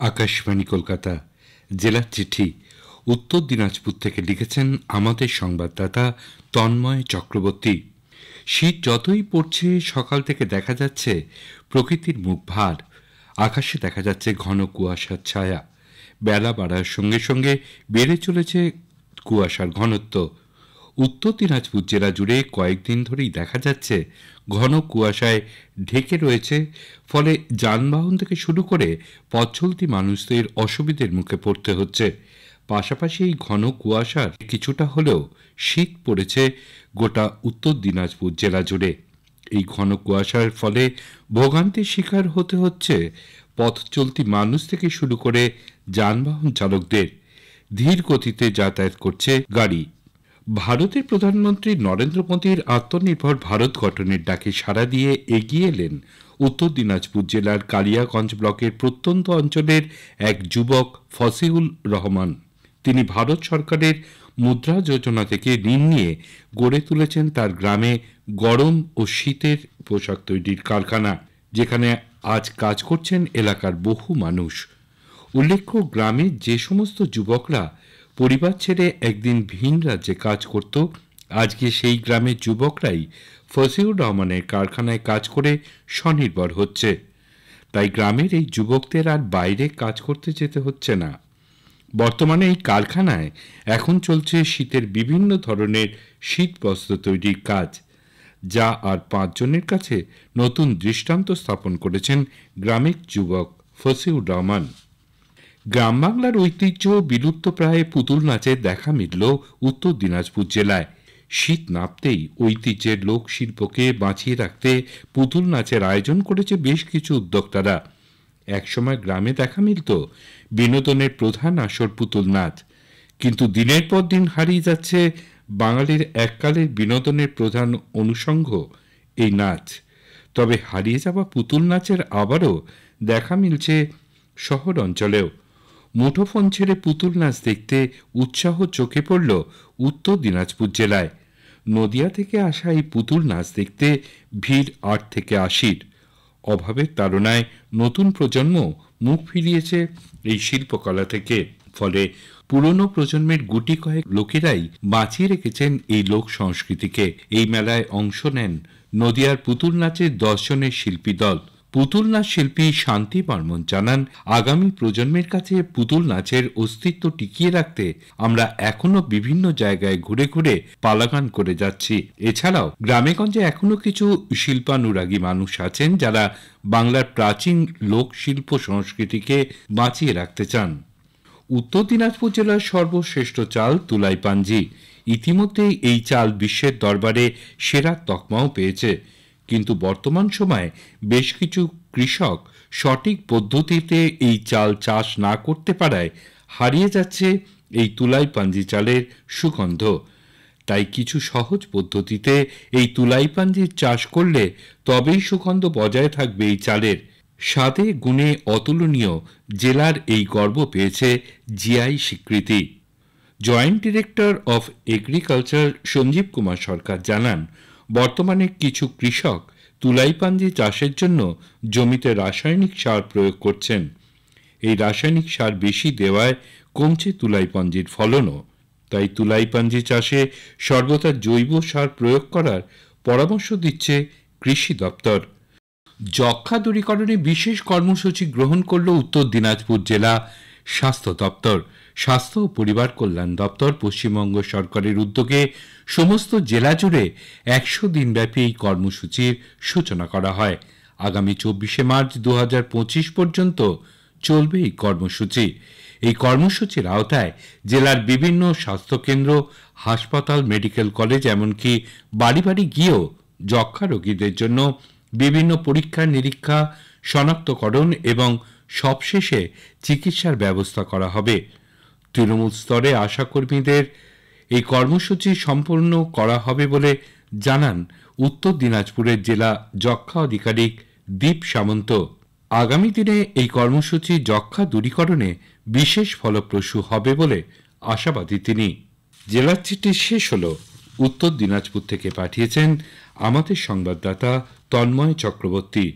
আকাশবাণী কলকাতা জেলার চিঠি উত্তর দিনাজপুর থেকে লিখেছেন আমাদের সংবাদদাতা তন্ময় চক্রবর্তী। শীত যতই পড়ছে সকাল থেকে দেখা যাচ্ছে প্রকৃতির মুখ ভার। আকাশে দেখা যাচ্ছে ঘন কুয়াশার ছায়া। বেলা বাড়ার সঙ্গে সঙ্গে বেড়ে চলেছে কুয়াশার ঘনত্ব। উত্তর দিনাজপুর জেলা জুড়ে কয়েকদিন ধরেই দেখা যাচ্ছে ঘন কুয়াশায় ঢেকে রয়েছে, ফলে যানবাহন থেকে শুরু করে পথ চলতি মানুষদের অসুবিধার মুখে পড়তে হচ্ছে। পাশাপাশি এই ঘন কুয়াশার কিছুটা হলেও শীত পড়েছে গোটা উত্তর দিনাজপুর জেলা জুড়ে। এই ঘন কুয়াশার ফলে ভোগান্তির শিকার হতে হচ্ছে পথ চলতি মানুষ থেকে শুরু করে যানবাহন চালকদের। ধীর গতিতে যাতায়াত করছে গাড়ি। ভারতের প্রধানমন্ত্রী নরেন্দ্র মোদীর আত্মনির্ভর ভারত গঠনের ডাকে সাড়া দিয়ে এগিয়ে এলেন উত্তর দিনাজপুর জেলার কালিয়াগঞ্জ ব্লকের প্রত্যন্ত অঞ্চলের এক যুবক ফসিউল রহমান। তিনি ভারত সরকারের মুদ্রা যোজনা থেকে ঋণ নিয়ে গড়ে তুলেছেন তার গ্রামে গরম ও শীতের পোশাক তৈরির কারখানা, যেখানে আজ কাজ করছেন এলাকার বহু মানুষ। উল্লেখ্য, গ্রামে যে সমস্ত যুবকরা পরিবার ছেড়ে একদিন ভিন রাজ্যে কাজ করত, আজকে সেই গ্রামের যুবকরাই ফসিউর রহমানের কারখানায় কাজ করে স্বনির্ভর হচ্ছে। তাই গ্রামের এই যুবকদের আর বাইরে কাজ করতে যেতে হচ্ছে না। বর্তমানে এই কারখানায় এখন চলছে শীতের বিভিন্ন ধরনের শীতবস্ত্র তৈরির কাজ, যা আর 5 জনের কাছে নতুন দৃষ্টান্ত স্থাপন করেছেন গ্রামের যুবক ফসিউর রহমান। গ্রাম বাংলার ঐতিহ্য বিলুপ্তপ্রায় পুতুল নাচের দেখা মিলল উত্তর দিনাজপুর জেলায়। শীত নামতেই ঐতিহ্যের লোকশিল্পকে বাঁচিয়ে রাখতে পুতুল নাচের আয়োজন করেছে বেশ কিছু উদ্যোক্তারা। একসময় গ্রামে দেখা মিলত বিনোদনের প্রধান আসর পুতুল নাচ, কিন্তু দিনের পর দিন হারিয়ে যাচ্ছে বাঙালির এককালের বিনোদনের প্রধান অনুষঙ্গ এই নাচ। তবে হারিয়ে যাওয়া পুতুল নাচের আবারও দেখা মিলছে শহর অঞ্চলেও। মুঠোফোন ছেড়ে পুতুল নাচ দেখতে উৎসাহ চোখে পড়ল উত্তর দিনাজপুর জেলায়। নদিয়া থেকে আসা এই পুতুল নাচ দেখতে ভিড় 8 থেকে 80। অভাবের তাড়নায় নতুন প্রজন্ম মুখ ফিরিয়েছে এই শিল্পকলা থেকে, ফলে পুরনো প্রজন্মের গুটি কয়েক লোকেরাই বাঁচিয়ে রেখেছেন এই লোক সংস্কৃতিকে। এই মেলায় অংশ নেন নদিয়ার পুতুল নাচের 10 জনের শিল্পী দল। পুতুল নাচ শিল্পী শান্তি বর্মন জানান, আগামী প্রজন্মের কাছে পুতুল নাচের অস্তিত্ব টিকিয়ে রাখতে আমরা এখনো বিভিন্ন জায়গায় ঘুরে ঘুরে পালাগান করে যাচ্ছি। এছাড়াও গ্রামেগঞ্জে এখনো কিছু শিল্পানুরাগী মানুষ আছেন যারা বাংলার প্রাচীন লোক শিল্প সংস্কৃতিকে বাঁচিয়ে রাখতে চান। উত্তর দিনাজপুর জেলার সর্বশ্রেষ্ঠ চাল তুলাই পাঞ্জি। ইতিমধ্যেই এই চাল বিশ্বের দরবারে সেরা তকমাও পেয়েছে, কিন্তু বর্তমান সময়ে বেশ কিছু কৃষক সঠিক পদ্ধতিতে এই চাল চাষ না করতে পারায় হারিয়ে যাচ্ছে এই তুলাই পাঞ্জি চালের সুগন্ধ। তাই কিছু সহজ পদ্ধতিতে এই তুলাই পাঞ্জির চাষ করলে তবেই সুগন্ধ বজায় থাকবে এই চালের। স্বাদে গুণে অতুলনীয় জেলার এই গর্ব পেয়েছে জিআই স্বীকৃতি। Joint director of agriculture Sanjib Kumar Sarkar জানান, বর্তমানে কিছু কৃষক তুলাই পাঞ্জি চাষের জন্য জমিতে রাসায়নিক সার প্রয়োগ করছেন। এই রাসায়নিক সার বেশি দেওয়ায় কমছে তুলাই পাঞ্জির ফলনও। তাই তুলাই পাঞ্জি চাষে সর্বদা জৈব সার প্রয়োগ করার পরামর্শ দিচ্ছে কৃষি দপ্তর। যক্ষ্মা দূরীকরণে বিশেষ কর্মসূচি গ্রহণ করল উত্তর দিনাজপুর জেলা স্বাস্থ্য দপ্তর। স্বাস্থ্য ও পরিবার কল্যাণ দপ্তর পশ্চিমবঙ্গ সরকারের উদ্যোগে সমস্ত জেলা জুড়ে 100 দিনব্যাপী এই কর্মসূচির সূচনা করা হয়। আগামী 24 মার্চ 2025 পর্যন্ত চলবে এই কর্মসূচি। এই কর্মসূচির আওতায় জেলার বিভিন্ন স্বাস্থ্যকেন্দ্র, হাসপাতাল, মেডিকেল কলেজ, এমনকি বাড়ি বাড়ি গিয়েও যক্ষ্মা রোগীদের জন্য বিভিন্ন পরীক্ষা নিরীক্ষা, শনাক্তকরণ এবং সবশেষে চিকিৎসার ব্যবস্থা করা হবে। তৃণমূল স্তরে আশাকর্মীদের এই কর্মসূচি সম্পন্ন করা হবে বলে জানান উত্তর দিনাজপুরের জেলা যক্ষ্মা আধিকারিক দীপ সামন্ত। আগামী দিনে এই কর্মসূচি যক্ষ্মা দূরীকরণে বিশেষ ফলপ্রসূ হবে বলে আশাবাদী তিনি। জেলার চিঠি শেষ হল। উত্তর দিনাজপুর থেকে পাঠিয়েছেন আমাদের সংবাদদাতা তন্ময় চক্রবর্তী।